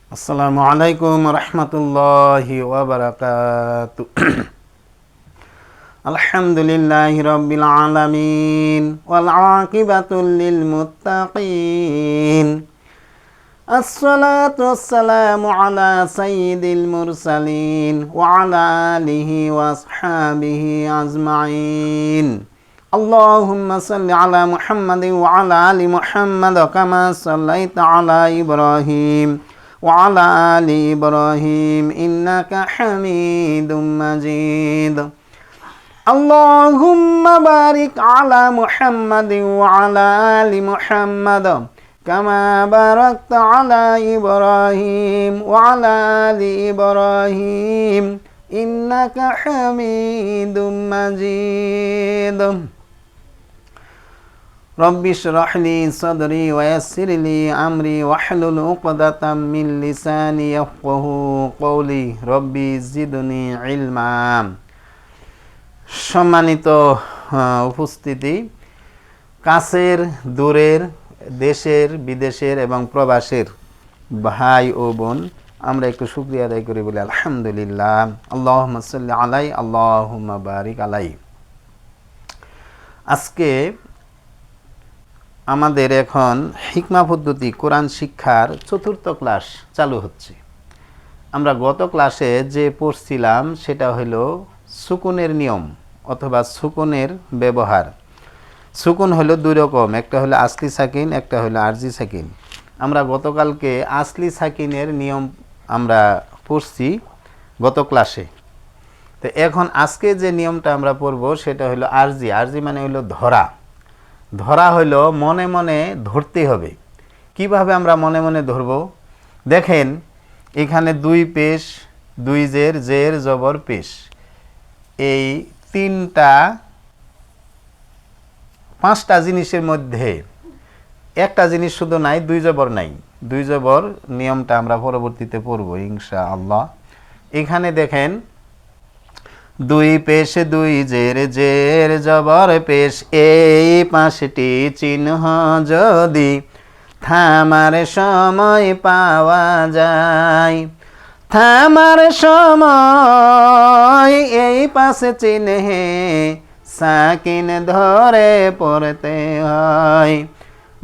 আসসালামু আলাইকুম রহমতুল্লাহি ওয়া বারাকাতুহু। আলহামদুলিল্লাহি রাব্বিল আলামিন ওয়াল আকিবাতু লিল মুত্তাকিন। আসসালাতু ওয়াসসালামু আলা সাইয়্যিদিল মুরসালিন ওয়া আলা আলিহি ওয়া আসহাবিহি আজমাইন। আল্লাহুম্মা সাল্লি আলা মুহাম্মাদিন ওয়া আলা আলি মুহাম্মাদ কামা সাল্লাইতা আলা ইব্রাহিম وعلى آل إبراهيم إنك حميد مجيد. اللهم بارك على محمد وعلى آل محمد كما باركت على إبراهيم وعلى آل إبراهيم إنك حميد مجيد. রব্বি ইশরাহ লি সাদরি ওয়া ইয়াসসির লি আমরি ওয়াহলুল উকদাতাম মিন লিসানি ইয়াফকাহু কওলি রব্বি জিদনি ইলমা। সম্মানিত উপস্থিতি, কাছের দূরের, দেশের বিদেশের এবং প্রবাসের ভাই ও বোন, আমরা একটু শুকরিয়া আদায় করি বলি আলহামদুলিল্লাহ। আল্লাহুম্মা সাল্লি আলাই, আল্লাহুম্মা বারিক আলাই। আজকে আমাদের এখন হিকমা পদ্ধতি কোরআন শিক্ষার ৪র্থ ক্লাস চালু হচ্ছে। আমরা গত ক্লাসে যে পড়ছিলাম সেটা হলো সুকুনের নিয়ম অথবা সুকুনের ব্যবহার। সুকুন হলো দুই রকম, একটা হলো আসলি সাকিন, একটা হলো আরজি সাকিন। আমরা গতকালকে আসলি সাকিনের নিয়ম আমরা পড়ছি গত ক্লাসে। তো এখন আজকে যে নিয়মটা আমরা পড়ব সেটা হলো আরজি। আরজি মানে হলো ধরা। ধরা হলো মনে মনে ধরতে হবে। কিভাবে আমরা মনে মনে ধরব? দেখেন, এখানে দুই পেশ, দুই জের, জের জবর পেশ, এই পাঁচটা জিনিসের মধ্যে একটা জিনিস শুধু নাই, দুই জবর নাই। দুই জবর নিয়মটা আমরা পরবর্তীতে পড়ব ইনশাআল্লাহ। এখানে দেখেন, দুই পেশ, দুই জের, জের জবর পেশ, এই পাঁচটি চিহ্ন যদি থামার সময় পাওয়া যায়, থামার সময় এই পাঁচ চিহ্নে সাকিন ধরে পড়তে হয়।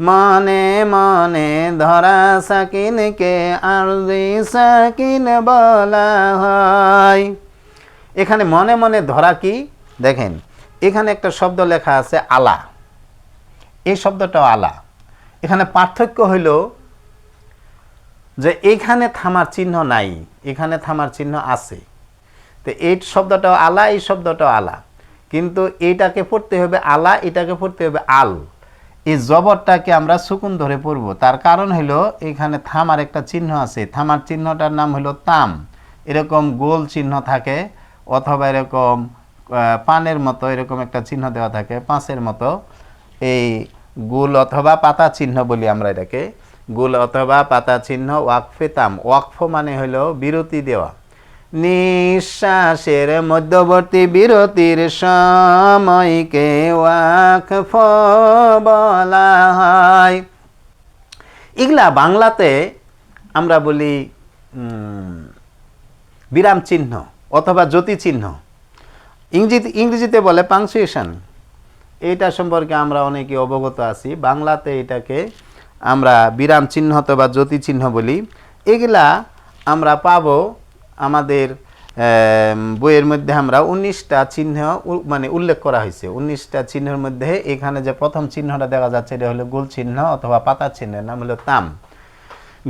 মনে মনে ধরা সাকিনকে আরজি সাকিন বলা হয়। এখানে মনে মনে ধরা কি? দেখেন, এখানে একটা শব্দ লেখা আছে আলা। এই শব্দটাও আলা। এখানে পার্থক্য হইল যে এখানে থামার চিহ্ন নাই, এখানে থামার চিহ্ন আছে। তো এই শব্দটাও আলা, এই শব্দটাও আলা, কিন্তু এইটাকে পড়তে হবে আলা, এটাকে পড়তে হবে আল। এই জবরটাকে আমরা সুকুন ধরে পড়ব। তার কারণ হলো এখানে থামার একটা চিহ্ন আছে। থামার চিহ্নটার নাম হলো তাম। এরকম গোল চিহ্ন থাকে অথবা এরকম পানের মতো এরকম একটা চিহ্ন দেওয়া থাকে, পাঁচের মতো। এই গোল অথবা পাতা চিহ্ন বলি আমরা এটাকে, গোল অথবা পাতা চিহ্ন। ওয়াকফে তাম, ওয়াকফ মানে হলো বিরতি দেওয়া। নিঃশ্বাসের মধ্যবর্তী বিরতির সময়কে ওয়াকফ বলা হয়। এগুলা বাংলাতে আমরা বলি বিরাম চিহ্ন অথবা জ্যোতি চিহ্ন। ইংরেজিতে বলে পাংচুয়েশন। এইটা সম্পর্কে আমরা অনেকে অবগত আছি। বাংলাতে এটাকে আমরা বিরাম চিহ্ন অথবা জ্যোতি চিহ্ন বলি। এগুলা আমরা পাবো আমাদের বইয়ের মধ্যে। আমরা 19টা চিহ্ন মানে উল্লেখ করা হয়েছে। 19টা চিহ্নের মধ্যে এখানে যে প্রথম চিহ্নটা দেখা যাচ্ছে এটা হলো গোল চিহ্ন অথবা পাতা চিহ্নের নাম হলো তাম।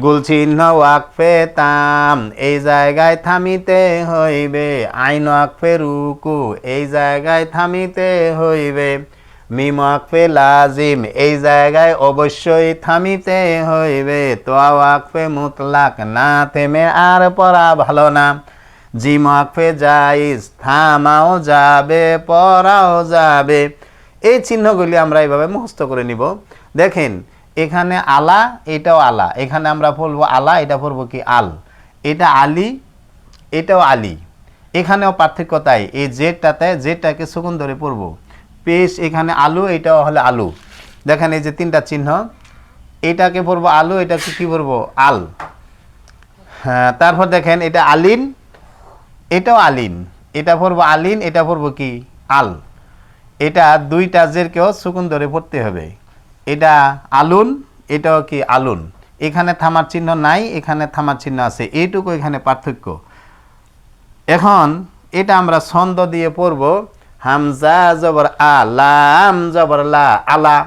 গোল চিহ্ন ওয়াকফে তাম, এই জায়গায় থামিতে হইবে। আইন ওয়াকফে রুকু, এই জায়গায় থামিতে হইবে। মিম ওয়াকফে লাজিম, এই জায়গায় অবশ্যই থামিতে হইবে। তোয়া ওয়াকফে মুতলাক, না থেমে আর পড়া ভালো না। জিম ওয়াকফে জাইজ, থামাও যাবে পড়াও যাবে। এই চিহ্নগুলি আমরা এইভাবে মুখস্থ করে নিব। দেখেন, এখানে আলা, এটাও আলা। এখানে আমরা পড়বো আলা, এটা পড়বো কি আল। এটা আলী, এটাও আলী। এখানেও পার্থক্য তাই। এই জেটাতে জেটাকে সুকুন ধরে পড়বো। পেশ এখানে আলু, এটাও হলে আলু। দেখেন এই যে তিনটা চিহ্ন, এটাকে পড়বো আলু, এটাকে কি পড়বো আল। হ্যাঁ, তারপর দেখেন এটা আলিন, এটাও আলিন, এটা পড়বো আলিন, এটা পড়বো কি আল। এটা দুইটা জেরকেও সুকুন ধরে পড়তে হবে। এটা আলুন, এটাও কি আলুন। এখানে থামার চিহ্ন নাই, এখানে থামার চিহ্ন আছে, এইটুকু এখানে পার্থক্য। এখন এটা আমরা ছন্দ দিয়ে পড়ব। হামজা জবর আ, লাম জবর লা, আলা।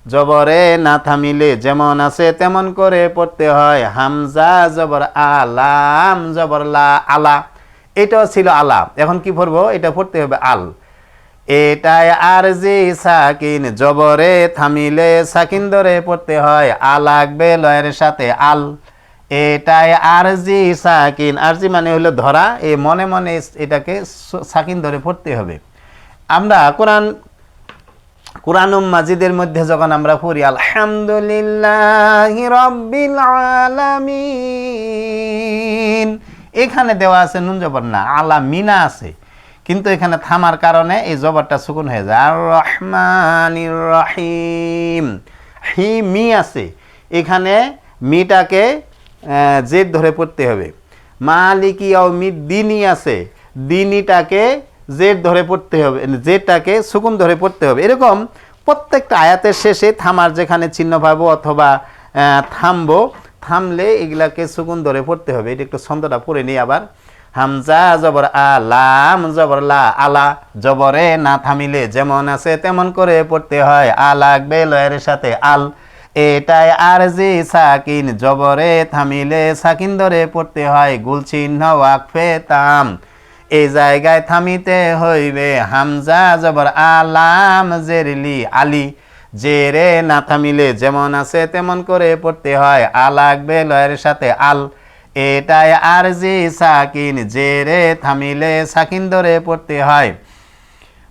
জবরে না থামিলে যেমন আছে তেমন করে পড়তে হয়। হামজা জবর আ, লাম জবর লা, আলা। এটাও ছিল আলা, এখন কি পড়বো, এটা পড়তে হবে আল। এটাই আরজি সাকিন, জবরে থামিলে সাকিন ধরে পড়তে হয়, আ লাগবে লয়ের সাথে আল। এটাই আরজি সাকিন, আরজি মানে হলো ধরা, এই মনে মনে এটাকে সাকিন ধরে পড়তে হবে। আমরা কোরআন মাজিদের মধ্যে যখন আমরা পড়ি আলহামদুলিল্লাহি রাব্বিল আলামিন, এখানে দেওয়া আছে নুন জবর না, আলামিনা আছে, কিন্তু এখানে থামার কারণে এই জবরটা সুকুন হয়ে যায়। আর রহমানির রহিম, হি মি আছে, এখানে মিটাকে জেদ ধরে পড়তে হবে। মালিকি ইয়াউমিদ্দিনই আছে, দিনিটাকে জেদ ধরে পড়তে হবে, জেদটাকে সুকুন ধরে পড়তে হবে। এরকম প্রত্যেকটা আয়াতের শেষে থামার যেখানে চিহ্ন পাবো অথবা থামবো, থামলে এগুলাকে সুকুন ধরে পড়তে হবে। এটা একটু ছন্দটা পড়ে নিই আবার। হামজা জবর আ, লাম জবর লা, আলা। জবরে না থামিলে যেমন আছে তেমন করে পড়তে হয়, আ লাগবে লয়ের সাথে আল। এটাই আরজি সাকিন, জবরে থামিলে সাকিন ধরে পড়তে হয়, গুল চিহ্ন ওয়াকফে তাম, এই জায়গায় থামিতে হইবে। হামজা জবর আ, লাম জেরলি, আলি। জেরে না থামিলে যেমন আছে তেমন করে পড়তে হয়, আ লাগবে লয়ের সাথে আল। এটাই আরজি সাকিন, জেরে থামিলে সাকিন ধরে পড়তে হয়,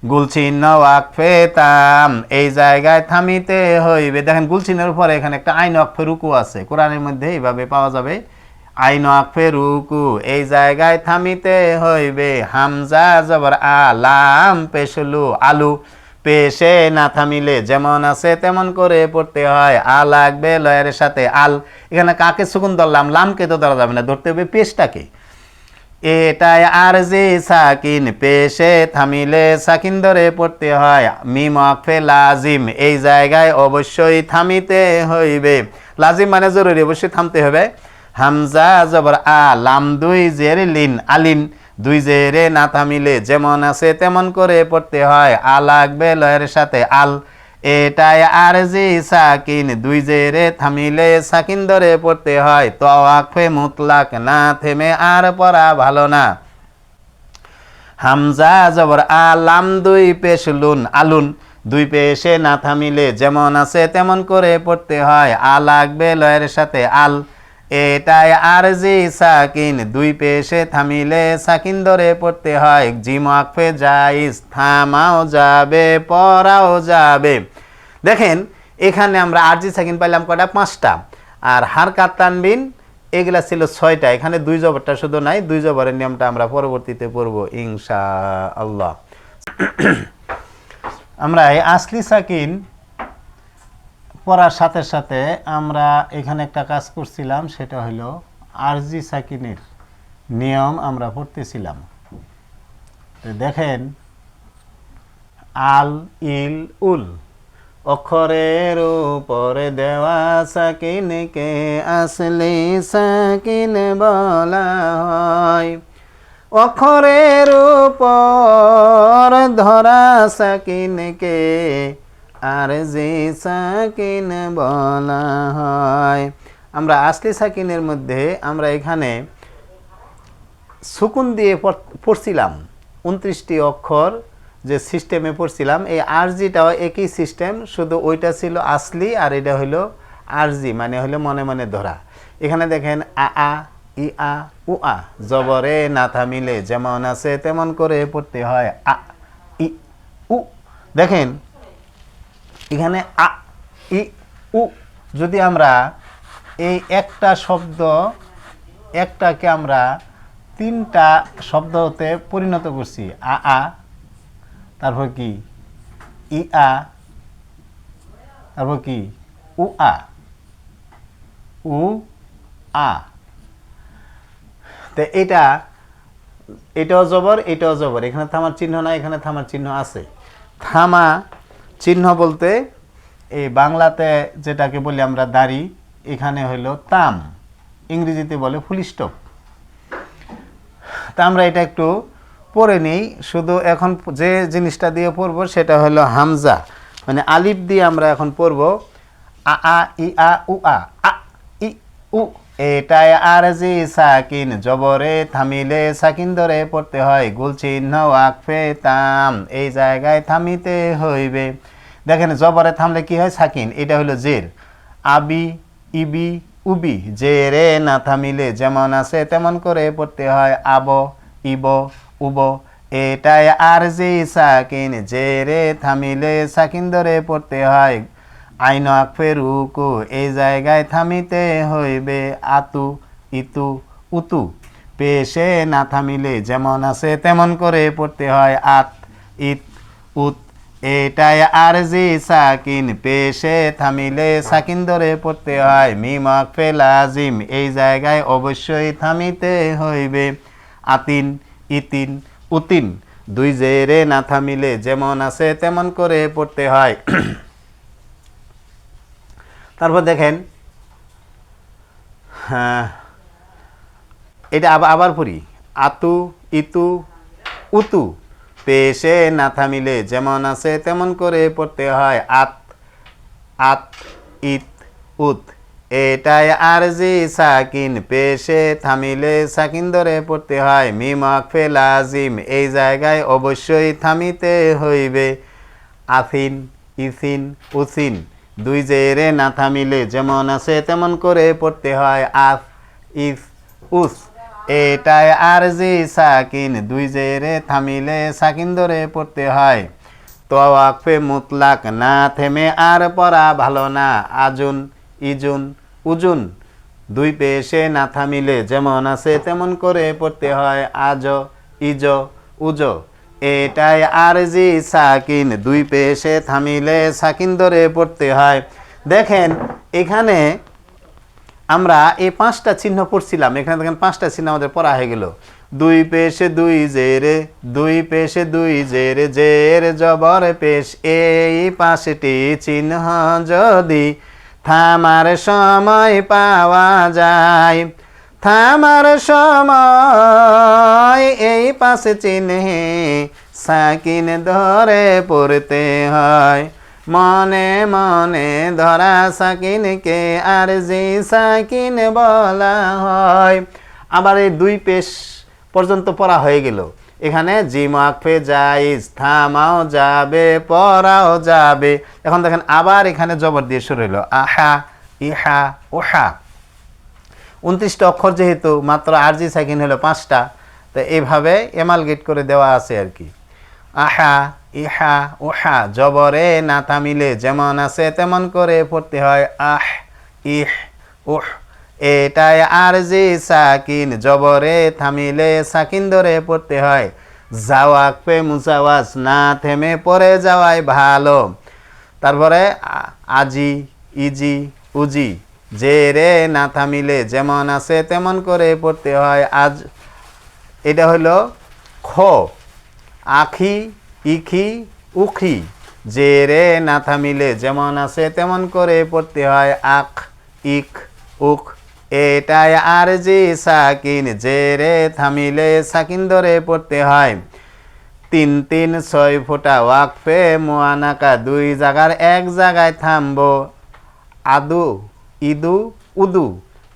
গুলচিহ্ন ওয়াকফে তাম, এই জায়গায় থামিতে হইবে। দেখেন গুলচিহ্নের উপরে এখানে একটা আইন ওয়াকফে রুকু আছে, কোরআনের মধ্যে এইভাবে পাওয়া যাবে, আইন ওয়াকফে রুকু, এই জায়গায় থামিতে হইবে। হামজা জবর আ, লাম পেশলু, আলু। পেশে না থামিলে যেমন আছে তেমন করে পড়তে হয়, আ লাগবে লয়ের সাথে আল। এখানে কাকে সুকুন ধরলাম, লামকে তো ধরা যাবে না, ধরতে হবে পেশটাকে। এটাই আরজি সাকিন, পেশে থামিলে সাকিন ধরে পড়তে হয়, মিম ওয়াকফে লাজিম, এই জায়গায় অবশ্যই থামিতে হইবে। লাজিম মানে জরুরি, অবশ্যই থামতে হবে। হামজা জবর আ, লাম দুই জের লিন, আলিন। দুই জেরে না থামিলে যেমন আছে তেমন করে পড়তে হয়, আ লাগবে লয়ের সাথে আল। এটাই আরজি সাকিন, দুই জেরে থামিলে সাকিন ধরে পড়তে হয়, তো ওয়াকফে মুতলাক, না থেমে আর পড়া ভালো না। হামজা জবর আ, লাম দুই পেশ লুন, আলুন। দুই পেশে না থামিলে যেমন আছে তেমন করে পড়তে হয়, আ লাগবে লয়ের সাথে আল। এটাই আরজি সাকিন, দুই পেশে থামিলে সাকিন ধরে পড়তে হয়, জিম ওয়াকফে জাইজ, থামাও যাবে পড়াও যাবে। দেখেন এখানে আমরা আরজি সাকিন পাইলাম কয়টা, 5টা, আর হারকাত তানবিন এগুলা ছিল 6টা। এখানে দুই জবরটা শুধু নাই, দুই জবরের নিয়মটা আমরা পরবর্তীতে পড়ব ইনশাআল্লাহ। আমরা এই আসলি সাকিন পড়ার সাথে সাথে আমরা এখানে একটা কাজ করছিলাম, সেটা হলো আরজি সাকিনের নিয়ম আমরা পড়তেছিলাম। দেখেন আল, ইল, উল, অক্ষরের উপরে দেওয়া সাকিনকে আসলি সাকিন বলা হয়। অক্ষরের উপর ধরা সাকিনকে আরজি সাকিন বলা হয়। আমরা আসলি সাকিনের মধ্যে আমরা এখানে সুকুন দিয়ে পড়ছিলাম 29টি অক্ষর যে সিস্টেমে পড়ছিলাম, এই আরজিটাও একই সিস্টেম, শুধু ওইটা ছিল আসলি আর এটা হলো আরজি, মানে হলো মনে মনে ধরা। এখানে দেখেন আ আ, ই আ, উ আ, জবরে না থামিলে যেমন আছে তেমন করে পড়তে হয়, আ ই উ। দেখেন এখানে আ ই উ, যদি আমরা এই একটা শব্দ, একটাকে আমরা 3টা শব্দতে পরিণত করছি, আ আ, তারপর কি ই আ, তারপর কি উ আ, উ আ। তো এটাও জবর, এটাও জবর, এখানে থামার চিহ্ন না, এখানে থামার চিহ্ন আছে। থামা চিহ্ন বলতে এই বাংলাতে যেটাকে বলি আমরা দাড়ি, এখানে হইল তাম, ইংরেজিতে বলে ফুল স্টপ। তা আমরা এটা একটু পড়ে নিই। শুধু এখন যে জিনিসটা দিয়ে পড়বো সেটা হলো হামজা, মানে আলিফ দিয়ে আমরা এখন পড়বো আ আ ই আ উ আ, আ ই উ। এটাই আরজি সাকিন, জবরে থামিলে সাকিন ধরে পড়তে হয়, গুল চিহ্ন ওয়াকফে তাম, এই জায়গায় থামিতে হইবে। দেখেন জবরে থামলে কি হয়, সাকিন, এটা হলো জের। আবি ইবি উবি, জেরে না থামিলে যেমন আছে তেমন করে পড়তে হয়, আব ইব উব। এটাই আরজি সাকিন, জেরে থামিলে সাকিন ধরে পড়তে হয়, আইন আকফে রুকু, এই জায়গায় থামিতে হইবে, আতু ইতু উতু, পেশে না থামিলে যেমন আছে তেমন করে পড়তে হয়, আত ইত উত। এটাই আরজি সাকিন, পেশে থামিলে সাকিন ধরে পড়তে হয়, মিম আকফে লাজিম, এই জায়গায় অবশ্যই থামিতে হইবে, আতিন ইতিন উতিন, দুই জেরে না থামিলে যেমন আছে তেমন করে পড়তে হয়। তারপর দেখেন এটা আবার পড়ি, আতু ইতু উতু, পেশে না থামিলে যেমন আছে তেমন করে পড়তে হয়, আত আত ইত উত। এটাই আরজি সাকিন, পেশে থামিলে সাকিন ধরে পড়তে হয়, মিম আকফে লাজিম, এই জায়গায় অবশ্যই থামিতে হইবে, আফিন ইসিন উসিন, দুই জেরে না থামিলে যেমন আছে তেমন করে পড়তে হয়, আফ ইস উস। এটাই আরজি সাকিন, দুই জেরে থামিলে সাকিন ধরে পড়তে হয়, তো ওয়াকফে মুতলাক, না থেমে আর পড়া ভালো না, আজুন ইজুন উজুন, দুই পেশে না থামিলে যেমন আছে তেমন করে পড়তে হয়, আজ ইজ উজ। এটাই আরজি সাকিন, দুই পেশে থামিলে সাকিন ধরে পড়তে হয়। দেখেন এখানে আমরা এই 5টা চিহ্ন পড়ছিলাম, এখানে দেখেন 5টা চিহ্ন আমাদের পড়া হয়ে গেল, দুই পেশে দুই জেরে, দুই পেশে দুই জেরে, জের জবর পেশ, এই 5টি চিহ্ন যদি থামার সময় পাওয়া যায়, থামার সময় এই 5 চিহ্নে সাকিন ধরে পড়তে হয়, মনে মনে ধরা সাকিনকে আরজি সাকিন বলা হয়। আবার এই দুই পেশ পর্যন্ত পড়া হয়ে গেল, এখানে জিম ওয়াকফে জায়েজ, থামাও যাবে পড়াও যাবে। এখন দেখেন আবার এখানে জবর দিয়ে শুরু হলো, আহা ইহা ওহা, 29টা অক্ষর যেহেতু মাত্র আরজি সাকিন হলো 5টা, তো এইভাবে এমালগেট করে দেওয়া আছে আর কি। আহা ইহা ওহা, জবরে না থামিলে যেমন আছে তেমন করে পড়তে হয়, আহ ইহ উহ। এটাই আরজি সাকিন, জবরে থামিলে সাকিন ধরে পড়তে হয়, জাওয়াকফে মুজাওয়াজ, না থেমে পড়ে যাওয়াই ভালো। তারপরে আজি ইজি উজি, জেরে না থামিলে যেমন আছে তেমন করে পড়তে হয়, আজ। এটা হলো খ, আখি ইখি উখি, জেরে না থামিলে যেমন আছে তেমন করে পড়তে হয়, আখ ইখ উখ। এটাই আরজি সাকিন, জেরে থামিলে সাকিন ধরে পড়তে হয়, 3 3 6 ফোঁটা ওয়াকফে মুআনাকা, দুই জায়গার এক জায়গায় থামবো, আদু ইদু উদু,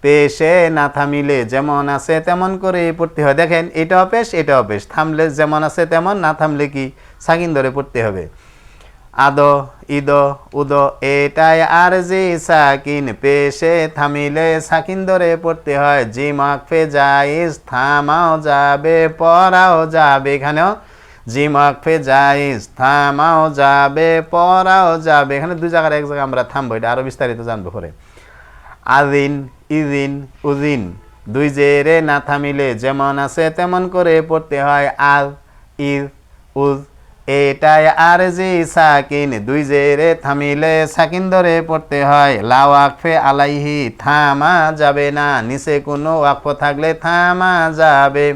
পেশে না থামিলে যেমন আছে তেমন করে পড়তে হয়। দেখেন এটাও পেশ এটাও পেশ, থামলে যেমন আছে তেমন, না থামলে কি সাকিন ধরে পড়তে হবে, আদ ইদ উদ। এটাই আরজি সাকিন, পেশে থামিলে সাকিন ধরে পড়তে হয়, জিম ওয়াকফে জায়েজ, থামাও যাবে পড়াও যাবে, এখানেও জিম ওয়াকফে জায়েজ, থামাও যাবে পড়াও যাবে, এখানে দুই জায়গার এক জায়গায় আমরা থামবো, এটা আরো বিস্তারিত জানবো পরে। আদিন ইদিন উদিন, দুই জেরে না থামিলে যেমন আছে তেমন করে পড়তে হয়, আল ইদ উজ। এটাই আর জি সাকিন দুই জেরে থামিলে সাকিন ধরে পড়তে হয় লা ওয়াকফে আলাইহি থামা যাবে না নিচে কোনো ওয়াকফ থাকলে থামা যাবে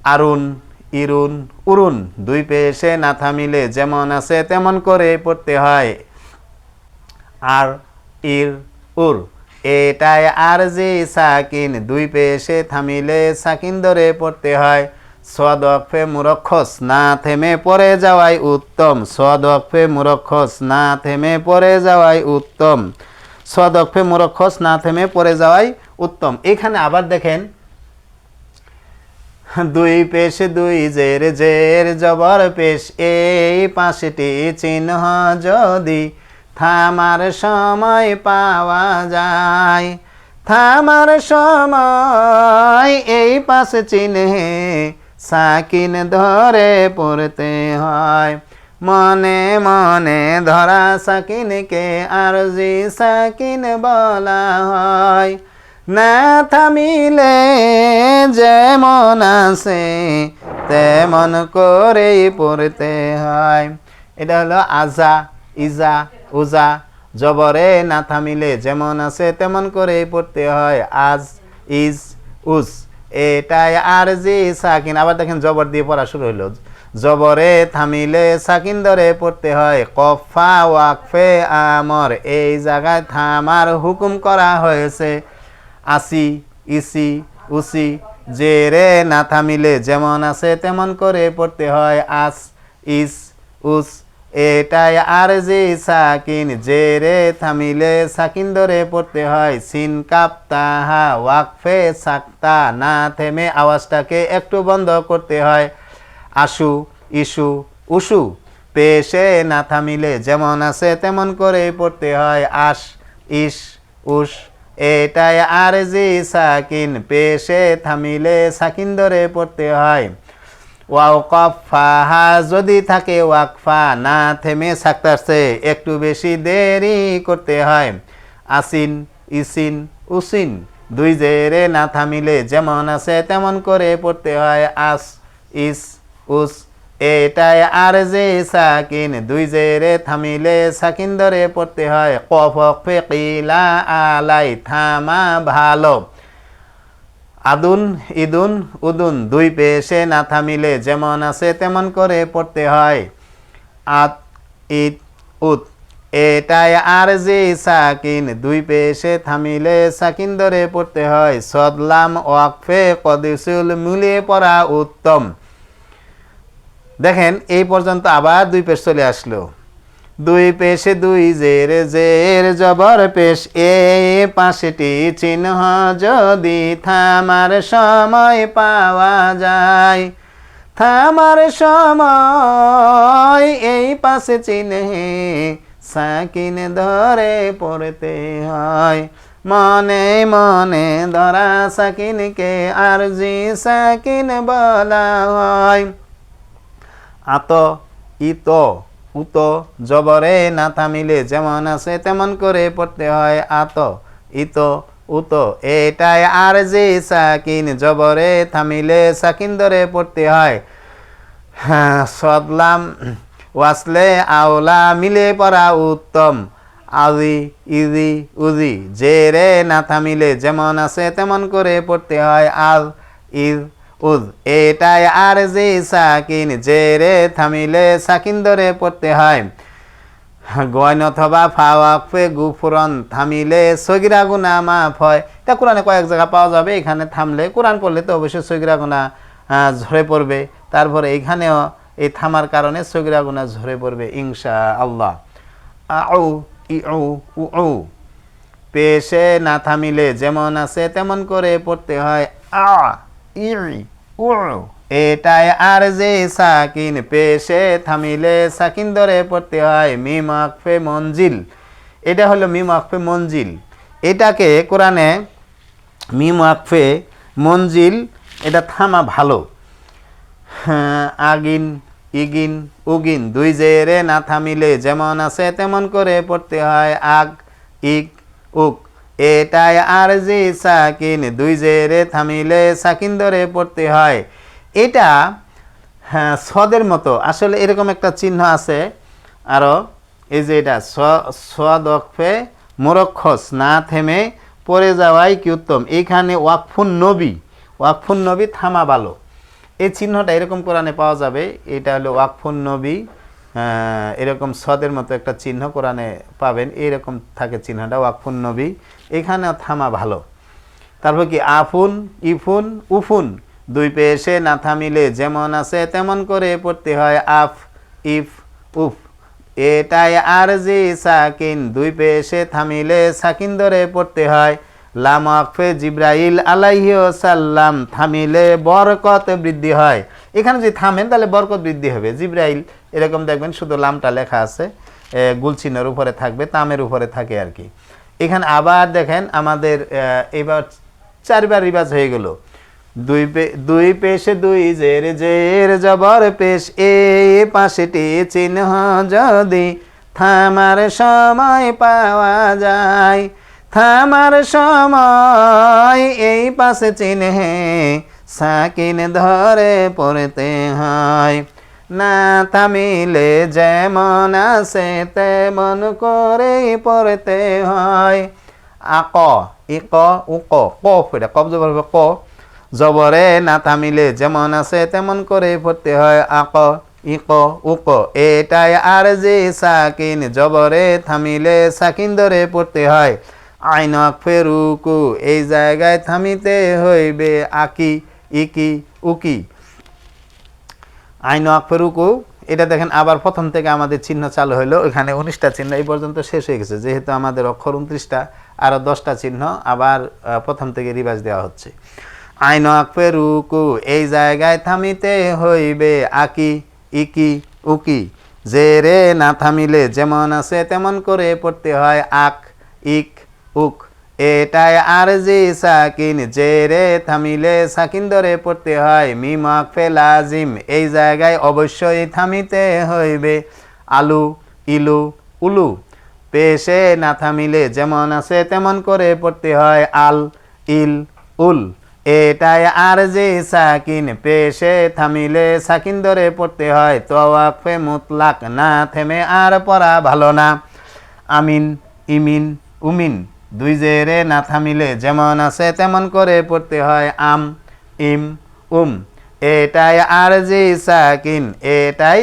আরুন ইরুন উরুন দুই পেশে না থামিলে যেমন আছে তেমন করে পড়তে হয় আর ইর উর এটাই আর জি সাকিন দুই পেশে থামিলে সাকিন ধরে পড়তে হয় সদফে মুরক্ষস না থেমে পড়ে যাওয়াই উত্তম সদফে মুরক্ষস না থেমে পড়ে যাওয়াই উত্তম সদফে মুরক্ষস না থেমে পড়ে যাওয়াই উত্তম এখানে আবার দেখেন দুই পেশ দুই জের জের জবর পেশ এই পাঁচটি চিহ্ন যদি থামার সময় পাওয়া যায় থামার সময় এই পাঁচ চিহ্নে সাকিন ধরে পড়তে হয় মনে মনে ধরা সাকিনকে আরজি সাকিন বলা হয় না থামিলে যেমন আছে তেমন করেই পড়তে হয় এটা হলো আজা ইজা উজা জবরে না থামিলে যেমন আছে তেমন করেই পড়তে হয় আজ ইজ উজ এটাই আর জি সাকিন আবার দেখেন জবর দিয়ে পড়া শুরু হইল জবরে থামিলে সাকিন ধরে পড়তে হয় কফা ওয়াকফে আমর এই জায়গায় থামার হুকুম করা হয়েছে আসি ইসি উসি জেরে না থামিলে যেমন আছে তেমন করে পড়তে হয় আস ইস উস এটাই আর জি সাকিন জেরে থামিলে সাকিন ধরে পড়তে হয় সিন কাপ তাহা ওয়াকফে সাক্তা না থেমে আওয়াজটাকে একটু বন্ধ করতে হয় আশু ইসু উসু পেশে না থামিলে যেমন আছে তেমন করে পড়তে হয় আশ ইস উস এটাই আর জি সাকিন পেশে থামিলে সাকিন ধরে পড়তে হয় ওয়াকফা যদি থাকে ওয়াকফা না থেমে সাকতারছে একটু বেশি দেরি করতে হয় আসিন ইসিন উসিন দুই জেরে না থামিলে যেমন আছে তেমন করে পড়তে হয় আস ইস উস এটাই আর জি সাকিন দুই জেরে থামিলে সাকিন ধরে পড়তে হয় কফ কিলা আলাই থামা ভালো আদুন ইদুন উদুন দুই পেশে না থামিলে যেমন আছে তেমন করে পড়তে হয় আত ইদ উত এটাই আর জি সাকিন দুই পেশে থামিলে সাকিন ধরে পড়তে হয় সদলাম ওয়াকফে কদিসুল মিলিয়ে পড়া উত্তম দেখেন এই পর্যন্ত আবার দুই পেশ চলে আসলো দুই পেশে দুই জের জের জবর পেশ এ পাঁচটি চিহ্ন যদি থামার সময় পাওয়া যায় থামার সময় এই পাঁচ চিহ্নে সাকিন ধরে পড়তে হয় মনে মনে ধরা সাকিনকে আরজি সাকিন বলা হয় আত ইত উত জবরে না থামিলে যেমন আছে তেমন করে পড়তে হয় আত ইত উত এটাই আর জি সাকিন জবরে থামিলে সাকিন ধরে পড়তে হয় সদলাম ওয়াসলে আওলা মিলে পড়া উত্তম আজি ইজি উজি জেরে না থামিলে যেমন আছে তেমন করে পড়তে হয় আল ইজ উজ এটাই আর জি সাকিন জেরে থামিলে সাকিন ধরে পড়তে হয় গয়ন অথবা ফাওয়াকফে গুফরন থামিলে সগিরা গুনাহ মাফ হয় এটা কোরআনে কয়েক জায়গা পাওয়া যাবে এখানে থামলে কোরআন পড়লে তো অবশ্যই সগিরা গুনাহ ঝরে পড়বে তারপরে এখানেও এই থামার কারণে সগিরা গুনাহ ঝরে পড়বে ইনশাআল্লাহ আউ ইউ উ পেশে না থামিলে যেমন আছে তেমন করে পড়তে হয় আ ই উ এটাই আর জি সাকিন পেশে থামিলে সাকিন ধরে পড়তে হয় মিম ওয়াকফে মঞ্জিল এটা হলো মিম ওয়াকফে মঞ্জিল এটাকে কোরআনে মিম ওয়াকফে মঞ্জিল এটা থামা ভালো আগিন ইগিন উগিন দুই জেরে না থামিলে যেমন আছে তেমন করে পড়তে হয় আগ ইগ উক এটাই আর জি সাকিন দুই জেরে থামিলে সাকিন ধরে পড়তে হয় এটা হ্যাঁ সদের মতো আসলে এরকম একটা চিহ্ন আছে আরো, এই যে এটা সদ ওয়াকফে মুরক্ষস না থেমে পড়ে যাওয়াই কি উত্তম। এইখানে ওয়াকফুন নবী থামা ভালো, এই চিহ্নটা এরকম কোরআনে পাওয়া যাবে। এটা হলো ওয়াকফুন নবী, এরকম সদের মতো একটা চিহ্ন কোরআনে পাবেন, এইরকম থাকে চিহ্নটা ওয়াকফুন নবী, এখানে থামা ভালো। তারপর কি আফুন ইফুন উফুন, দুই পেশে না থামিলে যেমন আছে তেমন করে পড়তে হয় আফ ইফ উফ। এটাই আর জি সাকিন, দুই পেশে থামিলে সাকিন ধরে পড়তে হয়। লাম ওয়াকফে জিব্রাইল আলাইহি ওয়াসাল্লাম, থামিলে বরকত বৃদ্ধি হয়। এখানে যদি থামেন তাহলে বরকত বৃদ্ধি হবে। জিব্রাইল এরকম দেখবেন শুধু লামটা লেখা আছে, গুলচিহ্নের উপরে থাকবে, তামের উপরে থাকে আর কি। এখানে আবার দেখেন আমাদের এবার 4 বার রিভাজ হয়ে গেল। দুই পেশ দুই জের জবর পেশ এ পাশেটি চিহ্ন যদি থামার সময় পাওয়া যায়, থামার সময় এই পাশে চিহ্নে সাকিন ধরে পড়তে হয়। না থামিলে যেমন আছে তেমন করেই পড়তে হয়। আক ইক উক কফ, এটা কফ জবর ক, জবরে না থামিলে যেমন আছে তেমন করে পড়তে হয় আক ইক উক। এটাই আর জি সাকিন, জবরে থামিলে সাকিন ধরে পড়তে হয়। আইন ওয়াকফে রুকু, এই জায়গায় থামিতে হইবে আকি ইকি উকি। আইন ওয়াকফে রুকু, এটা দেখেন আবার প্রথম থেকে আমাদের চিহ্ন চালু হলো। এখানে 19টা চিহ্ন এই পর্যন্ত শেষ হয়ে গেছে, যেহেতু আমাদের অক্ষর 29টা, আরও 10টা চিহ্ন আবার প্রথম থেকে রিভাইজ দেওয়া হচ্ছে। আইন ওয়াকফে রুকু, এই জায়গায় থামিতে হইবে আকি ইকি উকি। জেরে না থামিলে যেমন আছে তেমন করে পড়তে হয় আক ইক উক। এটাই আর জি সাকিন, জেরে থামিলে সাকিন ধরে পড়তে হয়। মিম ওয়াকফে লাজিম, এই জায়গায় অবশ্যই থামিতে হইবে আলু ইলু উলু। পেশে না থামিলে যেমন আছে তেমন করে পড়তে হয় আল ইল উল। এটাই আর জি সাকিন, পেশে থামিলে সাকিন ধরে পড়তে হয়। তো ওয়াকফে মুতলাক, না থেমে আর পড়া ভালো না। আমিন ইমিন উমিন, দুই জেরে না থামিলে যেমন আছে তেমন করে পড়তে হয় আম ইম উম। এটাই আর জি সাকিন, এটাই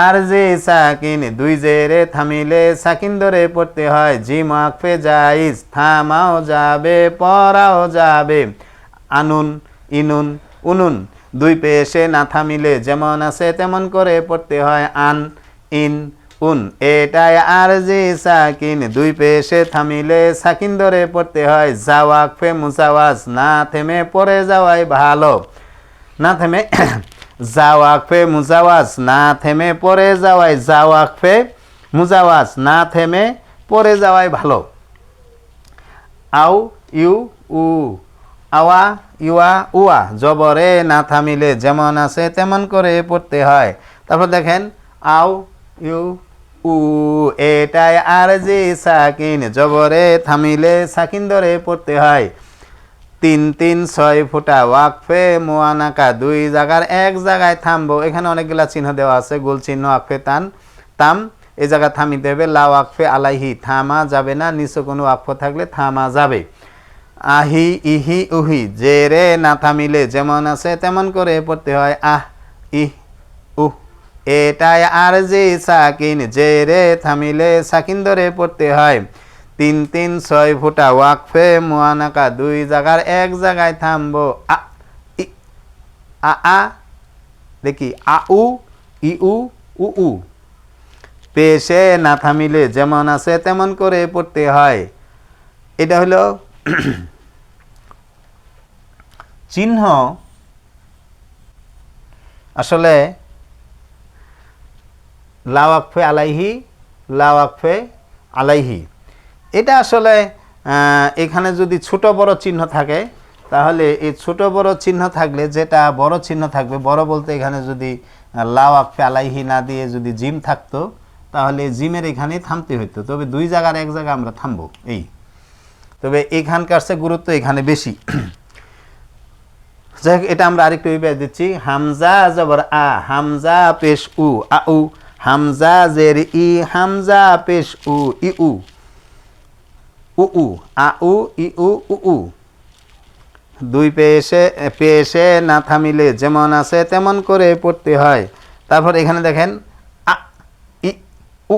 আর জি সাকিন, দুই জেরে থামিলে সাকিন ধরে পড়তে হয়। জিম ওয়াকফে জাইজ, থামাও যাবে পড়াও যাবে আনুন ইনুন উনুন, দুই পেশে না থামিলে যেমন আছে তেমন করে পড়তে হয় আন ইন উন। এটাই আর জি সাকিন, দুই পেশে থামিলে সাকিন ধরে পড়তে হয়। জা ওয়াকফে মুজাওয়াজ, না থেমে পড়ে যাওয়াই ভালো। না থেমে জা ওয়াকফে মুজাওয়াজ, না থেমে পড়ে যাওয়াই, জা ওয়াকফে মুজাওয়াজ, না থেমে পড়ে যাওয়াই ভালো। আউ ইউ উ, আওয়া ইউয়া উয়া, জবরে না থামিলে যেমন আছে তেমন করে পড়তে হয়। তারপর দেখেন আউ ইউ উ, এটাই আর জি সাকিন, জবরে থামিলে সাকিন ধরে পড়তে হয়। 3 3 6 ফুটা ওয়াকফে মুয়ানাকা, দুই জায়গার এক জায়গায় থামবো। এখানে অনেকগুলা চিহ্ন দেওয়া আছে, গোল চিহ্ন ওয়াকফে তাম, এই জায়গা থামিতে হবে। লা ওয়াকফে আলাইহি, থামা যাবে না, নিচে কোনো ওয়াকফ থাকলে থামা যাবে। আহি ইহি উহি, জেরে না থামিলে যেমন আছে তেমন করে পড়তে হয় আহ ইহ উহ। এটাই আর জি সাকিন, জেরে থামিলে সাকিন ধরে পড়তে হয়। 3 3 6 ফুটা ওয়াকফে মুয়ানাকা, দুই জায়গার এক জায়গায় থামবো আ ই আ দেখি আ উ ই উ উ উ। পেশে না থামিলে যেমন আছে তেমন করে পড়তে হয়। এটা হলো চিহ্ন। আসলে লা ওয়াকফে আলাইহি, লা ওয়াকফে আলাইহি, এটা আসলে এখানে যদি ছোট বড় চিহ্ন থাকে তাহলে এই ছোট বড় চিহ্ন থাকলে যেটা বড় চিহ্ন থাকবে, বড় বলতে এখানে যদি লা ওয়াকফে আলাইহি না দিয়ে যদি জিম থাকতো তাহলে জিমের এখানেই থামতে হতো। তবে দুই জায়গার এক জায়গায় আমরা থামবো এই, তবে এখানকার চেয়ে গুরুত্ব এখানে বেশি। যাই হোক, এটা আমরা আরেকটু বিভাগ দিচ্ছি। হামজা জবর আ, হামজা পেশ উ, আ উ, হামজা জের ই, হামজা পেশ উ, ই উ, উ উ, আ উ, ই উ, উ উ। দুই পেশে না থামিলে যেমন আছে তেমন করে পড়তে হয়। তারপর এখানে দেখেন আ ই উ,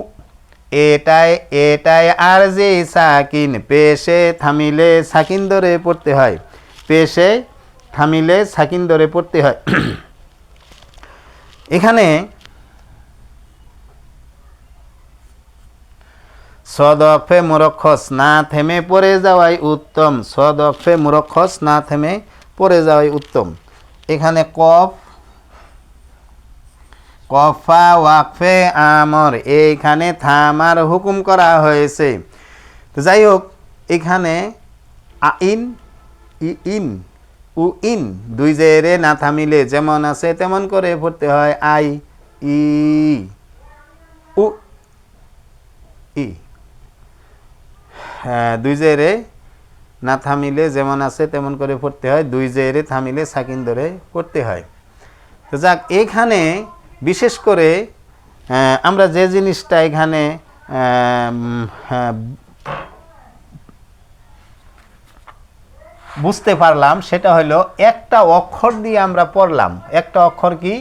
এটাই আরজি সাকিন, পেশে থামিলে সাকিন ধরে পড়তে হয়, পেশে থামিলে সাকিন ধরে পড়তে হয়। এখানে সদফে মুরক্ষস না থেমে পড়ে যাওয়াই উত্তম, সদফে মুরক্ষস না থেমে পড়ে যাওয়াই উত্তম। এখানে কফা ওয়াকফে আমর, এইখানে থামার হুকুম করা হয়েছে। তো যাই হোক, এখানে আইন ইন উ ইন দুই জেরে না থামিলে যেমন আছে তেমন করে পড়তে হয়, আই ই উ ই। হ্যাঁ, দুই জেরে না থামিলে যেমন আছে তেমন করে পড়তে হয়, দুই জেরে থামিলে সাকিন ধরে পড়তে হয়। তো যাক, এখানে বিশেষ করে আমরা যে জিনিসটা এখানে বুঝতে পারলাম সেটা হলো একটা অক্ষর দিয়ে আমরা পড়লাম। একটা অক্ষর কি,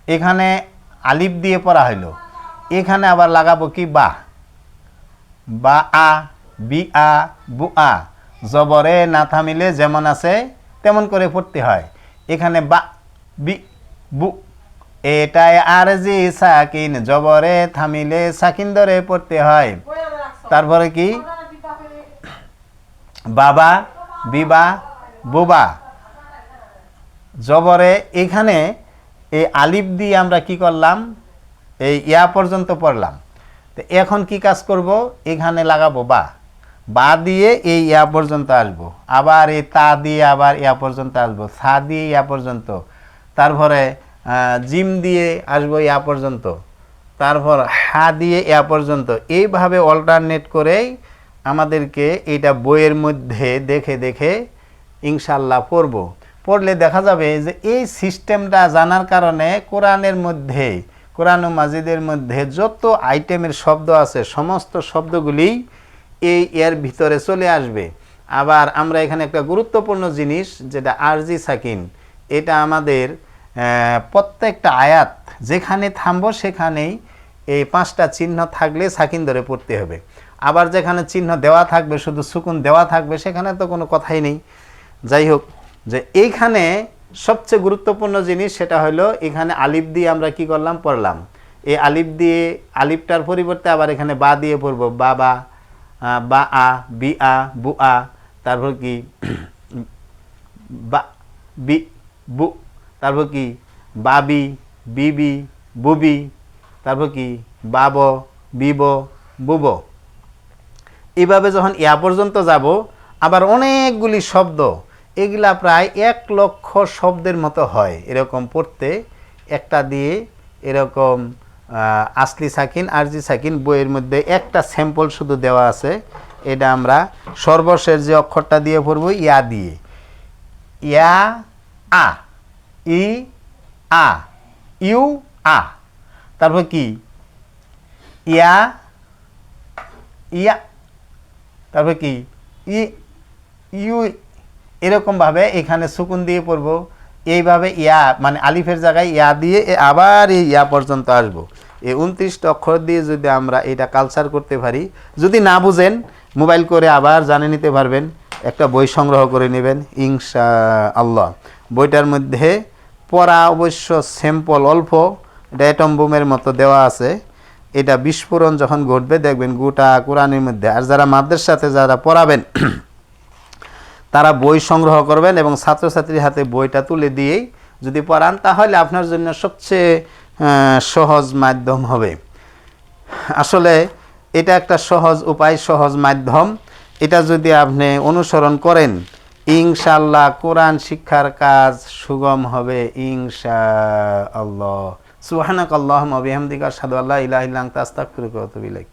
এখানে আলিফ দিয়ে পড়া হলো, এখানে আবার লাগাবো কি বা, বা আ, বি আ, বু আ, জবরে না থামিলে যেমন আছে তেমন করে পড়তে হয়। এখানে বা বি বু, এটাই আরজি সাকিন, জবরে থামিলে সাকিন ধরে পড়তে হয়। তারপরে কি বাবা, বিবা, বুবা, জবরে এখানে এই আলিফ দিয়ে আমরা কি করলাম, এই ইয়া পর্যন্ত পড়লাম। তো এখন কি কাজ করব, এখানে লাগাবো বা দিয়ে এই ইয়া পর্যন্ত আসবো, আবার এই তা দিয়ে আবার ইয়া পর্যন্ত আসবো, সা দিয়ে ইয়া পর্যন্ত, তারপরে জিম দিয়ে আসবো ইয়া পর্যন্ত, তারপর হা দিয়ে ইয়া পর্যন্ত। এইভাবে অল্টারনেট করেই আমাদেরকে এটা বইয়ের মধ্যে দেখে দেখে ইনশাল্লাহ পড়ব। পড়লে দেখা যাবে যে এই সিস্টেমটা জানার কারণে কোরআনের মধ্যে, কোরআন ও মাজিদের মধ্যে যত আইটেমের শব্দ আছে সমস্ত শব্দগুলি এর ভিতরে চলে আসবে। আবার আমরা এখানে একটা গুরুত্বপূর্ণ জিনিস, যেটা আরজি সাকিন, এটা আমাদের প্রত্যেকটা আয়াত যেখানে থামবো সেখানেই এই 5টা চিহ্ন থাকলে সাকিন ধরে পড়তে হবে। আবার যেখানে চিহ্ন দেওয়া থাকবে, শুধু সুকুন দেওয়া থাকবে, সেখানে তো কোনো কথাই নেই। যাই হোক, যে এইখানে সবচেয়ে গুরুত্বপূর্ণ জিনিস সেটা হলো এখানে আলিফ দিয়ে আমরা কি করলাম, পড়লাম। এই আলিফ দিয়ে, আলিফটার পরিবর্তে আবার এখানে বা দিয়ে পড়ব, বাবা, বা আ, বি আ, বু আ, তারপর কি বা বি বু, তারপর কি বাবি, বিবি, বুবি, তারপর কি বাব, বিব, বুব। এইভাবে যখন ইয়া পর্যন্ত যাব, আবার অনেকগুলি শব্দ, এগুলা প্রায় 1 লক্ষ শব্দের মতো হয় এরকম পড়তে। একটা দিয়ে এরকম আসলি সাকিন, আরজি সাকিন বইয়ের মধ্যে একটা স্যাম্পল শুধু দেওয়া আছে। এটা আমরা সর্বশেষ যে অক্ষরটা দিয়ে পড়ব, ইয়া দিয়ে, ইয়া আ, ই আ, ইউ আ, তারপর কি ইয়া ইয়া, তারপর কি ই ইউ, এরকমভাবে এখানে সুকুন দিয়ে পড়ব। এইভাবে ইয়া মানে আলিফের জায়গায় ইয়া দিয়ে আবার এই ইয়া পর্যন্ত আসবো। এই 29টা অক্ষর দিয়ে যদি আমরা এটা কালচার করতে পারি, যদি না বুঝেন মোবাইল করে আবার জানে নিতে পারবেন, একটা বই সংগ্রহ করে নেবেন ইনশাআল্লাহ। বইটার মধ্যে পড়া অবশ্য স্যাম্পল অল্প, এটা অ্যাটম বোমের মতো দেওয়া আছে। এটা বিস্ফোরণ যখন ঘটবে দেখবেন গোটা কোরআনের মধ্যে। আর যারা মাদ্রাসাতে যারা পড়াবেন তারা বই সংগ্রহ করবেন এবং ছাত্রছাত্রীর হাতে বইটা তুলে দিয়েই যদি পড়ান, তাহলে আপনার জন্য সবচেয়ে সহজ মাধ্যম হবে। আসলে এটা একটা সহজ উপায়, সহজ মাধ্যম। এটা যদি আপনি অনুসরণ করেন, ইনশাআল্লাহ কোরআন শিক্ষার কাজ সুগম হবে ইনশাআল্লাহ। সুবহানাকাল্লাহুম্মা ওয়া বিহামদিকা আশহাদু আল্লা ইলাহা ইল্লা আনতা আস্তাগফিরুকা ওয়া আতুবু ইলাইক।